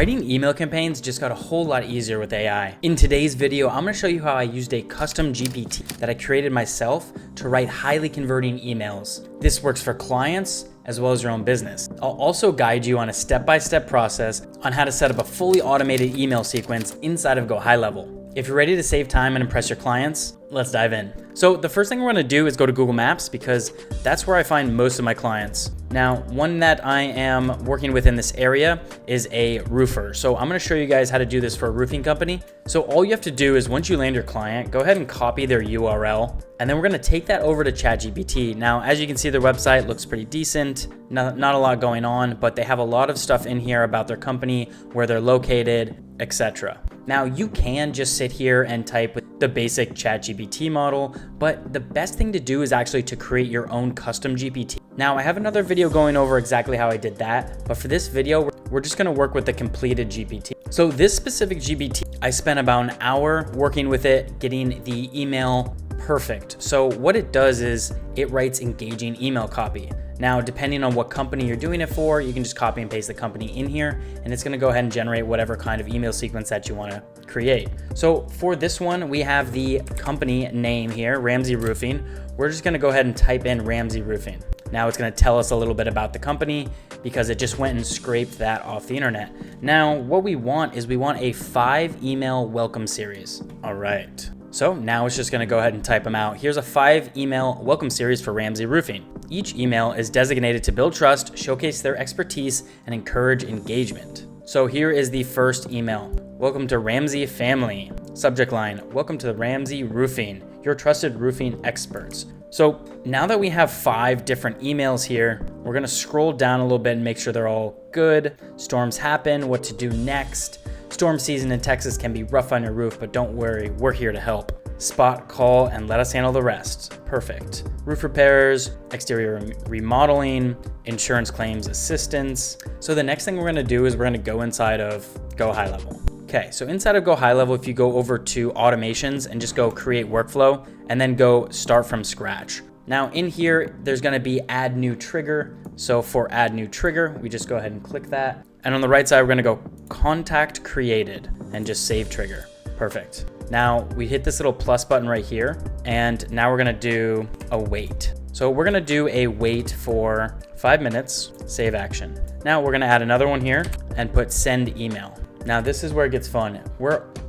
Writing email campaigns just got a whole lot easier with AI. In today's video, I'm gonna show you how I used a custom GPT that I created myself to write highly converting emails. This works for clients as well as your own business. I'll also guide you on a step-by-step process on how to set up a fully automated email sequence inside of GoHighlevel. If you're ready to save time and impress your clients, let's dive in. So the first thing we're gonna do is go to Google Maps because that's where I find most of my clients. Now, one that I am working with in this area is a roofer. So I'm gonna show you guys how to do this for a roofing company. So all you have to do is once you land your client, go ahead and copy their URL, and then we're gonna take that over to ChatGPT. Now, as you can see, their website looks pretty decent, not a lot going on, but they have a lot of stuff in here about their company, where they're located, etc. Now, you can just sit here and type with the basic ChatGPT model, but the best thing to do is actually to create your own custom GPT. Now, I have another video going over exactly how I did that, but for this video, we're just gonna work with the completed GPT. So this specific GPT, I spent about an hour working with it, getting the email perfect. So what it does is it writes engaging email copy. Now, depending on what company you're doing it for, you can just copy and paste the company in here, and it's gonna go ahead and generate whatever kind of email sequence that you wanna create. So for this one, we have the company name here, Ramsey Roofing. We're just gonna go ahead and type in Ramsey Roofing. Now it's gonna tell us a little bit about the company because it just went and scraped that off the internet. Now, what we want is we want a 5 email welcome series. All right. So now it's just gonna go ahead and type them out. Here's a 5 email welcome series for Ramsey Roofing. Each email is designated to build trust, showcase their expertise, and encourage engagement. So here is the first email. Welcome to Ramsey Family. Subject line, welcome to Ramsey Roofing, your trusted roofing experts. So now that we have 5 different emails here, we're gonna scroll down a little bit and make sure they're all good. Storms happen, what to do next. Storm season in Texas can be rough on your roof, but don't worry, we're here to help. Spot, call, and let us handle the rest. Perfect. Roof repairs, exterior remodeling, insurance claims assistance. So the next thing we're gonna do is we're gonna go inside of GoHighlevel. Okay, so inside of GoHighlevel, if you go over to automations and just go create workflow and then go start from scratch. Now in here, there's gonna be add new trigger. So for add new trigger, we just go ahead and click that. And on the right side, we're gonna go contact created and just save trigger. Perfect. Now we hit this little plus button right here, and now we're gonna do a wait. So we're gonna do a wait for 5 minutes, save action. Now we're gonna add another one here and put send email. Now this is where it gets fun.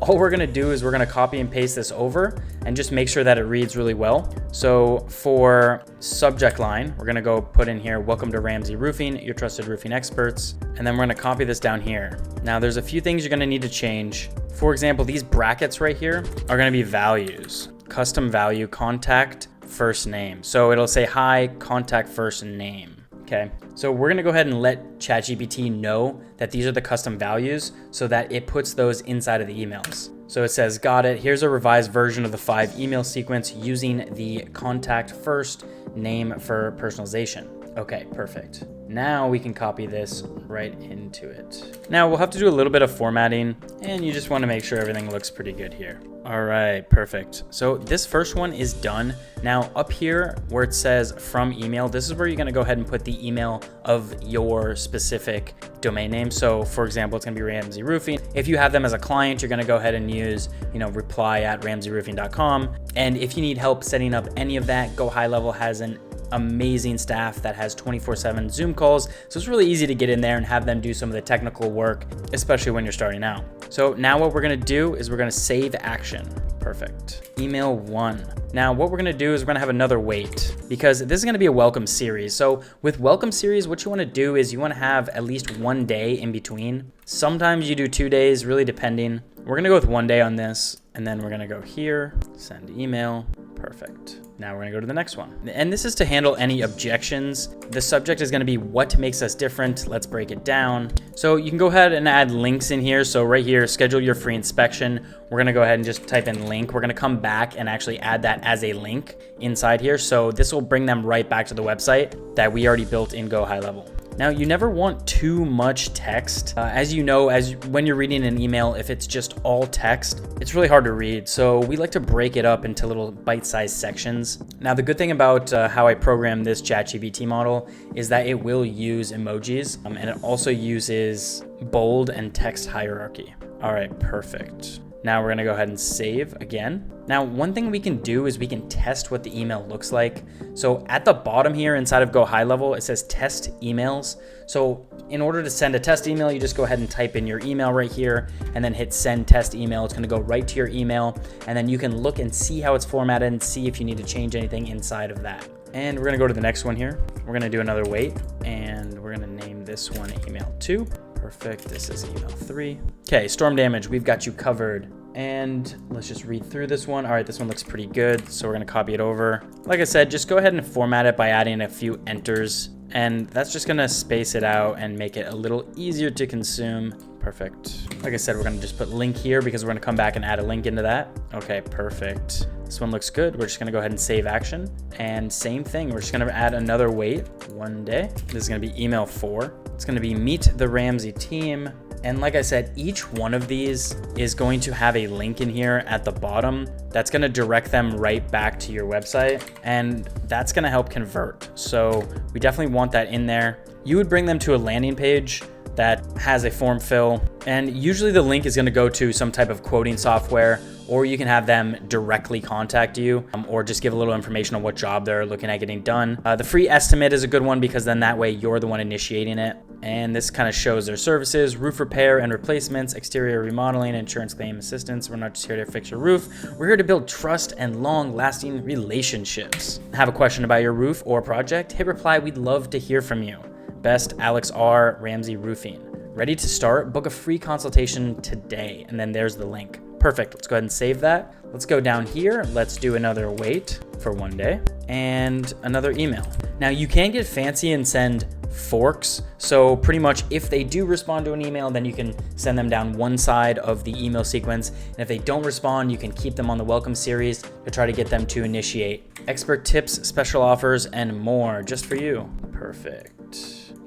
All we're gonna do is we're gonna copy and paste this over and just make sure that it reads really well. So for subject line, we're gonna go put in here, welcome to Ramsey Roofing, your trusted roofing experts. And then we're gonna copy this down here. Now there's a few things you're gonna need to change. For example, these brackets right here are gonna be values. Custom value, contact, first name. So it'll say, hi, contact first name. Okay, so we're gonna go ahead and let ChatGPT know that these are the custom values so that it puts those inside of the emails. So it says, got it, here's a revised version of the 5 email sequence using the contact first name for personalization. Okay, perfect. Now we can copy this right into it. Now we'll have to do a little bit of formatting, and you just wanna make sure everything looks pretty good here. All right, perfect. So this first one is done. Now up here where it says from email, this is where you're gonna go ahead and put the email of your specific domain name. So for example, it's gonna be Ramsey Roofing. If you have them as a client, you're gonna go ahead and use, reply@ramseyroofing.com. And if you need help setting up any of that, GoHighlevel has an amazing staff that has 24/7 Zoom calls. So it's really easy to get in there and have them do some of the technical work, especially when you're starting out. So now what we're gonna do is we're gonna save action. Perfect. Email 1. Now what we're gonna do is we're gonna have another wait because this is gonna be a welcome series. So with welcome series, what you wanna do is you wanna have at least 1 day in between. Sometimes you do 2 days, really depending. We're gonna go with 1 day on this, and then we're gonna go here, send email. Perfect. Now we're gonna go to the next one. And this is to handle any objections. The subject is gonna be what makes us different. Let's break it down. So you can go ahead and add links in here. So right here, schedule your free inspection. We're gonna go ahead and just type in link. We're gonna come back and actually add that as a link inside here. So this will bring them right back to the website that we already built in GoHighlevel. Now, you never want too much text. As you know, when you're reading an email, if it's just all text, it's really hard to read. So we like to break it up into little bite-sized sections. Now, the good thing about how I program this ChatGPT model is that it will use emojis, and it also uses bold and text hierarchy. All right, perfect. Now we're gonna go ahead and save again. Now, one thing we can do is we can test what the email looks like. So at the bottom here inside of GoHighlevel, it says test emails. So in order to send a test email, you just go ahead and type in your email right here and then hit send test email. It's gonna go right to your email, and then you can look and see how it's formatted and see if you need to change anything inside of that. And we're gonna go to the next one here. We're gonna do another wait, and we're gonna name this one email 2. Perfect, this is email 3. Okay, storm damage, we've got you covered. And let's just read through this one. All right, this one looks pretty good, so we're gonna copy it over. Like I said, just go ahead and format it by adding a few enters, and that's just gonna space it out and make it a little easier to consume. Perfect. Like I said, we're gonna just put link here because we're gonna come back and add a link into that. Okay, perfect. This one looks good. We're just gonna go ahead and save action. And same thing, we're just gonna add another wait, 1 day. This is gonna be email 4. It's gonna be meet the Ramsey team. And like I said, each one of these is going to have a link in here at the bottom that's gonna direct them right back to your website, and that's gonna help convert. So we definitely want that in there. You would bring them to a landing page that has a form fill, and usually the link is gonna go to some type of quoting software, or you can have them directly contact you, or just give a little information on what job they're looking at getting done. The free estimate is a good one because then that way you're the one initiating it. And this kind of shows their services: roof repair and replacements, exterior remodeling, insurance claim assistance. We're not just here to fix your roof. We're here to build trust and long-lasting relationships. Have a question about your roof or project? Hit reply. We'd love to hear from you. Best, Alex R. Ramsey Roofing. Ready to start? Book a free consultation today. And then there's the link. Perfect. Let's go ahead and save that. Let's go down here. Let's do another wait for 1 day and another email. Now you can get fancy and send forks. So pretty much if they do respond to an email, then you can send them down one side of the email sequence. And if they don't respond, you can keep them on the welcome series to try to get them to initiate. Expert tips, special offers, and more just for you. Perfect.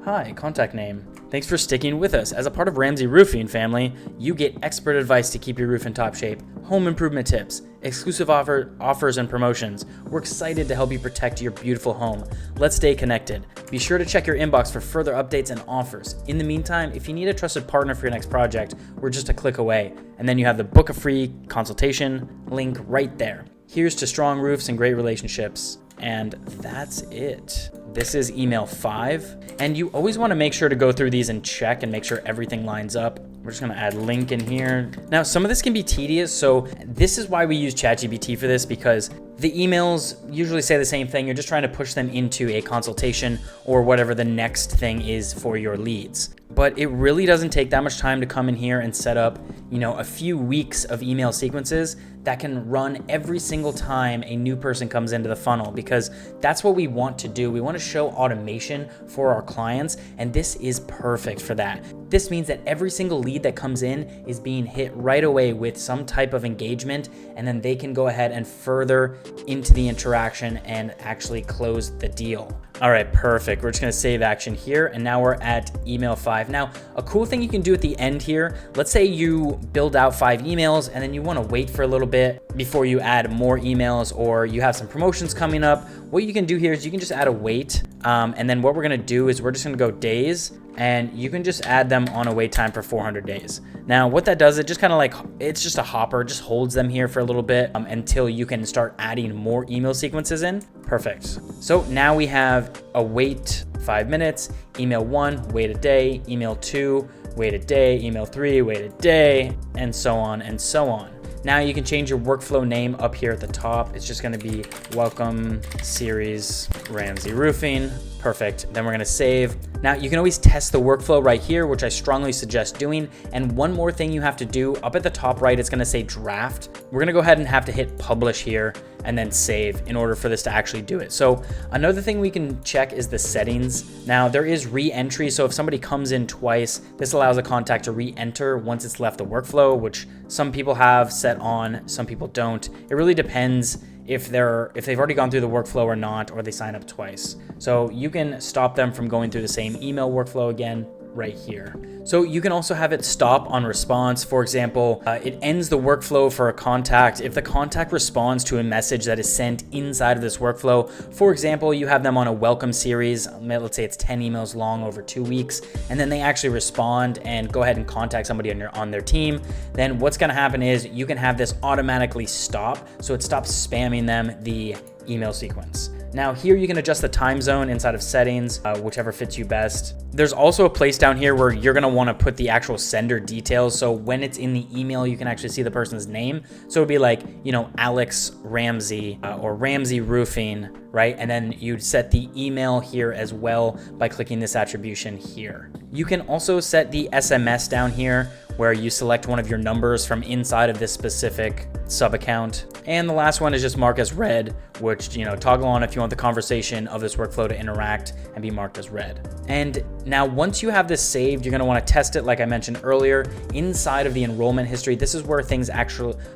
Hi, contact name. Thanks for sticking with us. As a part of Ramsey Roofing family, you get expert advice to keep your roof in top shape, home improvement tips, exclusive offers and promotions. We're excited to help you protect your beautiful home. Let's stay connected. Be sure to check your inbox for further updates and offers. In the meantime, if you need a trusted partner for your next project, we're just a click away. And then you have the book a free consultation link right there. Here's to strong roofs and great relationships. And that's it. This is email 5. And you always want to make sure to go through these and check and make sure everything lines up. We're just going to add link in here. Now, some of this can be tedious. So this is why we use ChatGPT for this, because the emails usually say the same thing. You're just trying to push them into a consultation or whatever the next thing is for your leads. But it really doesn't take that much time to come in here and set up, a few weeks of email sequences that can run every single time a new person comes into the funnel, because that's what we want to do. We want to show automation for our clients, and this is perfect for that. This means that every single lead that comes in is being hit right away with some type of engagement, and then they can go ahead and further into the interaction and actually close the deal. All right, perfect. We're just gonna save action here, and now we're at email 5. Now, a cool thing you can do at the end here, let's say you build out 5 emails and then you wanna wait for a little bit before you add more emails, or you have some promotions coming up. What you can do here is you can just add a wait, and then what we're gonna do is we're just gonna go days, and you can just add them on a wait time for 400 days. Now, what that does, it just kind of it's just a hopper, just holds them here for a little bit until you can start adding more email sequences in. Perfect. So now we have a wait 5 minutes, email 1, wait a day, email 2, wait a day, email 3, wait a day, and so on and so on. Now you can change your workflow name up here at the top. It's just gonna be Welcome Series Ramsey Roofing. Perfect. Then we're gonna save. Now you can always test the workflow right here, which I strongly suggest doing. And one more thing you have to do, up at the top right, it's gonna say draft. We're gonna go ahead and have to hit publish here and then save in order for this to actually do it. So another thing we can check is the settings. Now there is re-entry. So if somebody comes in twice, this allows a contact to re-enter once it's left the workflow, which some people have set on, some people don't. It really depends if they've already gone through the workflow or not, or they sign up twice. So you can stop them from going through the same email workflow again right here. So you can also have it stop on response. For example, it ends the workflow for a contact if the contact responds to a message that is sent inside of this workflow. For example, you have them on a welcome series, let's say it's 10 emails long over 2 weeks, and then they actually respond and go ahead and contact somebody on their team. Then what's gonna happen is you can have this automatically stop, so it stops spamming them the email sequence. Now here you can adjust the time zone inside of settings, whichever fits you best. There's also a place down here where you're gonna wanna put the actual sender details. So when it's in the email, you can actually see the person's name. So it'd be like, Alex Ramsey or Ramsey Roofing, right? And then you'd set the email here as well by clicking this attribution here. You can also set the SMS down here where you select one of your numbers from inside of this specific sub account. And the last one is just mark as read, which, toggle on if you want the conversation of this workflow to interact and be marked as read. And now once you have this saved, you're gonna wanna test it like I mentioned earlier. Inside of the enrollment history, this is where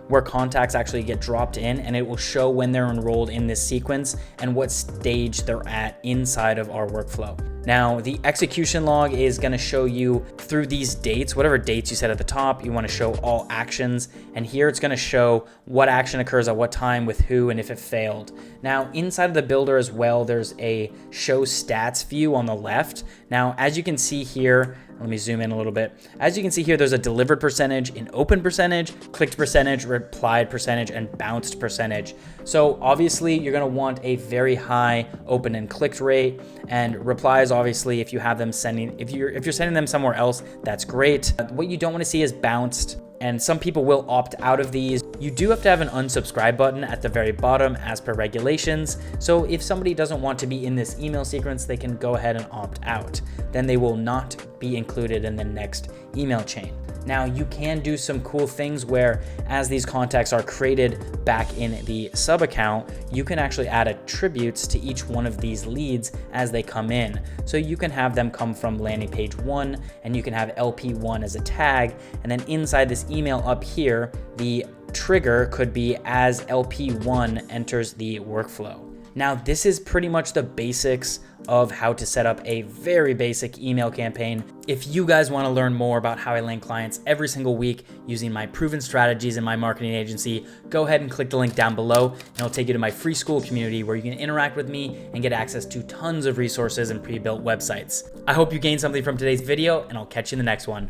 where contacts actually get dropped in, and it will show when they're enrolled in this sequence and what stage they're at inside of our workflow. Now, the execution log is gonna show you through these dates, whatever dates you set at the top, you wanna show all actions. And here it's gonna show what action occurs at what time with who and if it failed. Now, inside of the builder as well, there's a show stats view on the left. Now, as you can see here, let me zoom in a little bit. As you can see here, there's a delivered percentage, an open percentage, clicked percentage, replied percentage, and bounced percentage. So obviously you're gonna want a very high open and clicked rate, and replies, obviously, if you have them if you're sending them somewhere else, that's great. What you don't wanna see is bounced, and some people will opt out of these. You do have to have an unsubscribe button at the very bottom as per regulations. So if somebody doesn't want to be in this email sequence, they can go ahead and opt out. Then they will not be included in the next email chain. Now you can do some cool things where as these contacts are created back in the sub account, you can actually add attributes to each one of these leads as they come in. So you can have them come from landing page 1, and you can have LP1 as a tag. And then inside this email up here, the trigger could be as LP1 enters the workflow. Now, this is pretty much the basics of how to set up a very basic email campaign. If you guys want to learn more about how I land clients every single week using my proven strategies in my marketing agency, go ahead and click the link down below, and it'll take you to my free school community where you can interact with me and get access to tons of resources and pre-built websites. I hope you gained something from today's video, and I'll catch you in the next one.